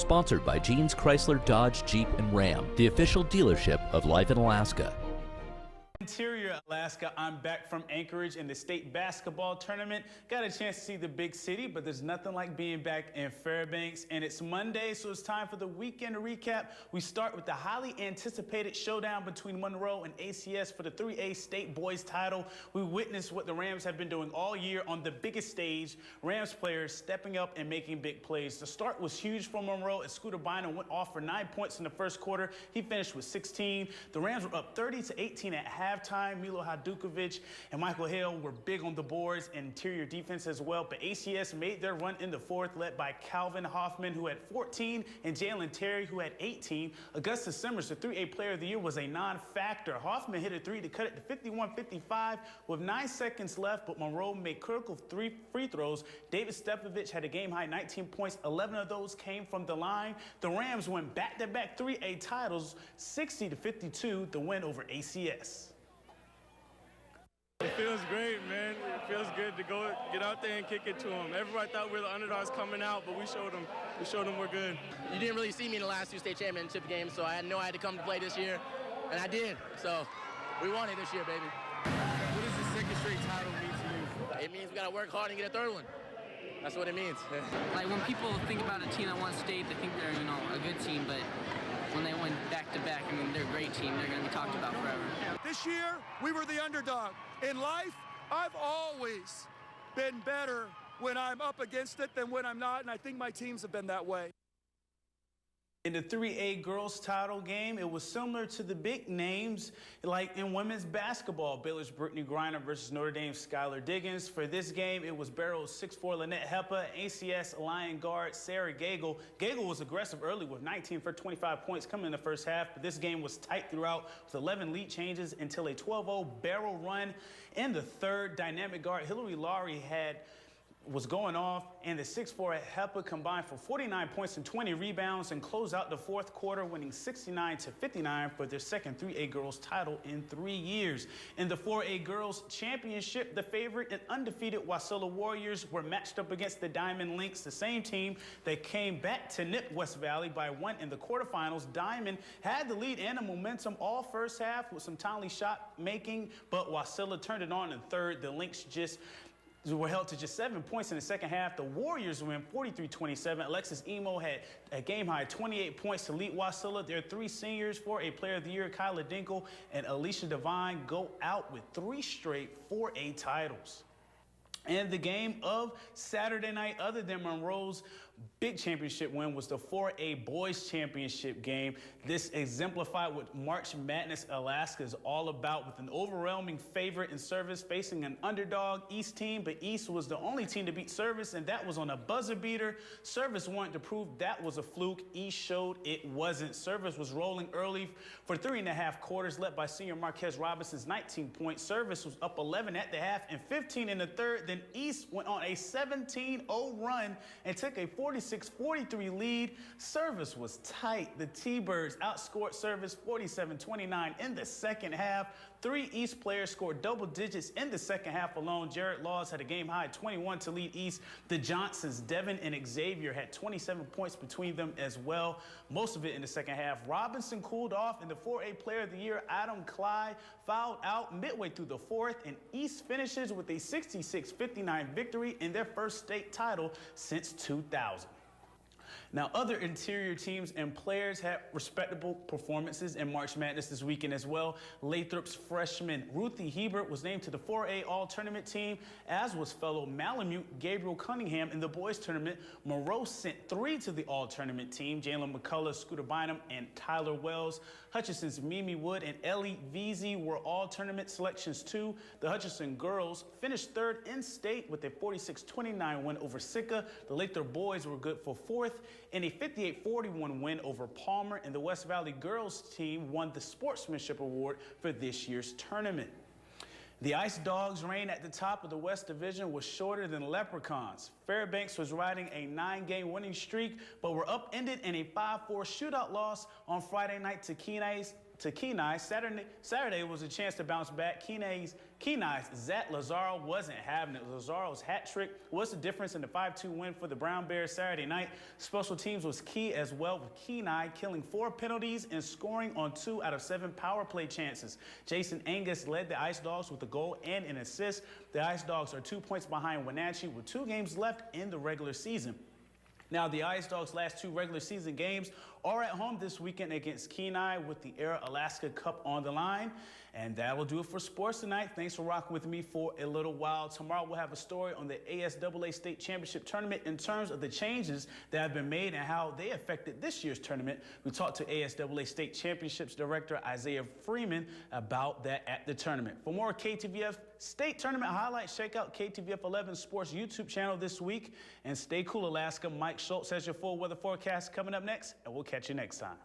Sponsored by Jeans Chrysler Dodge Jeep and Ram, the official dealership of Life in Alaska. Interior Alaska, I'm back from Anchorage in the state basketball tournament. Got a chance to see the big city, but there's nothing like being back in Fairbanks. And it's Monday, so it's time for the weekend recap. We start with the highly anticipated showdown between Monroe and ACS for the 3A state boys title. We witnessed what the Rams have been doing all year on the biggest stage. Rams players stepping up and making big plays. The start was huge for Monroe as Scooter Bynum went off for 9 points in the first quarter. He finished with 16. The Rams were up 30-18 at halftime. Milo Hadukovic and Michael Hale were big on the boards and interior defense as well, but ACS made their run in the fourth, led by Calvin Hoffman, who had 14, and Jalen Terry, who had 18. Augustus Simmers, the 3A Player of the Year, was a non-factor. Hoffman hit a three to cut it to 51-55 with 9 seconds left, but Monroe made critical 3 free throws. David Stepovich had a game-high 19 points. 11 of those came from the line. The Rams win back-to-back 3A titles, 60-52, the win over ACS. It feels great, man. It feels good to go get out there and kick it to them. Everybody thought we were the underdogs coming out, but we showed them we're good. You didn't really see me in the last 2 state championship games, so I had to come to play this year, and I did. So we won it this year, baby. What does the second straight title mean to you? It means we got to work hard and get a third one. That's what it means. Like when people think about a team that won state, they think they're, a good team, but when they win back-to-back, they're a great team. They're going to be talked about forever. This year, we were the underdog. In life, I've always been better when I'm up against it than when I'm not, and I think my teams have been that way. In the 3A girls title game, it was similar to the big names like in women's basketball. Baylor's Brittany Griner versus Notre Dame's Skylar Diggins. For this game, it was Barrow's 6'4" Lynette Hepa, ACS Lion guard Sarah Gagel. Gagel was aggressive early with 19 for 25 points coming in the first half, but this game was tight throughout with 11 lead changes until a 12-0 Barrow run. In the third, dynamic guard Hillary Laurie was going off, and the 6'4" Hepa combined for 49 points and 20 rebounds and closed out the fourth quarter, winning 69-59 for their second 3A girls title in 3 years. In the 4A girls championship, the favorite and undefeated Wasilla Warriors were matched up against the Diamond Lynx, the same team that came back to nip West Valley by 1 in the quarterfinals. Diamond had the lead and the momentum all first half with some timely shot making, but Wasilla turned it on in third. The Lynx were held to just 7 points in the second half. The Warriors win 43-27. Alexis Emo had a game-high 28 points to lead Wasilla. Their 3 seniors for a Player of the Year, Kyla Dinkle and Alicia Devine, go out with 3 straight 4A titles. And the game of Saturday night, other than Monroe's big championship win, was the 4A Boys Championship game. This exemplified what March Madness Alaska is all about, with an overwhelming favorite in Service facing an underdog East team, but East was the only team to beat Service, and that was on a buzzer beater. Service wanted to prove that was a fluke. East showed it wasn't. Service was rolling early for 3.5 quarters, led by senior Marquez Robinson's 19 points. Service was up 11 at the half and 15 in the third. Then East went on a 17-0 run and took a 46-43 lead. Service was tight. The T-Birds outscored Service 47-29 in the second half. 3 East players scored double digits in the second half alone. Jared Laws had a game-high 21 to lead East. The Johnsons, Devin and Xavier, had 27 points between them as well, most of it in the second half. Robinson cooled off, and the 4A Player of the Year, Adam Clyde, fouled out midway through the fourth, and East finishes with a 66-59 victory in their first state title since 2000. Now, other interior teams and players had respectable performances in March Madness this weekend as well. Lathrop's freshman Ruthie Hebert was named to the 4A All-Tournament team, as was fellow Malamute Gabriel Cunningham in the boys tournament. Monroe sent 3 to the All-Tournament team: Jalen McCullough, Scooter Bynum, and Tyler Wells. Hutchinson's Mimi Wood and Ellie Veazey were All-Tournament selections too. The Hutchinson girls finished third in state with a 46-29 win over Sika. The Lathrop boys were good for fourth in a 58-41 win over Palmer, and the West Valley girls team won the Sportsmanship Award for this year's tournament. The Ice Dogs' reign at the top of the West Division was shorter than Leprechauns. Fairbanks was riding a 9-game winning streak, but were upended in a 5-4 shootout loss on Friday night to Kenais. to Kenai. Saturday was a chance to bounce back. Kenai's Zach Lazaro wasn't having it. Lazaro's hat trick was the difference in the 5-2 win for the Brown Bears Saturday night. Special teams was key as well, with Kenai killing 4 penalties and scoring on 2 out of 7 power play chances. Jason Angus led the Ice Dogs with a goal and an assist. The Ice Dogs are 2 points behind Wenatchee with 2 games left in the regular season. Now, the Ice Dogs' last 2 regular season games are at home this weekend against Kenai with the Air Alaska Cup on the line. And that will do it for sports tonight. Thanks for rocking with me for a little while. Tomorrow we'll have a story on the ASAA State Championship Tournament in terms of the changes that have been made and how they affected this year's tournament. We talked to ASAA State Championships Director Isaiah Freeman about that at the tournament. For more KTVF State Tournament highlights, check out KTVF 11 Sports YouTube channel this week. And stay cool, Alaska. Mike Schultz has your full weather forecast coming up next, and we'll catch you next time.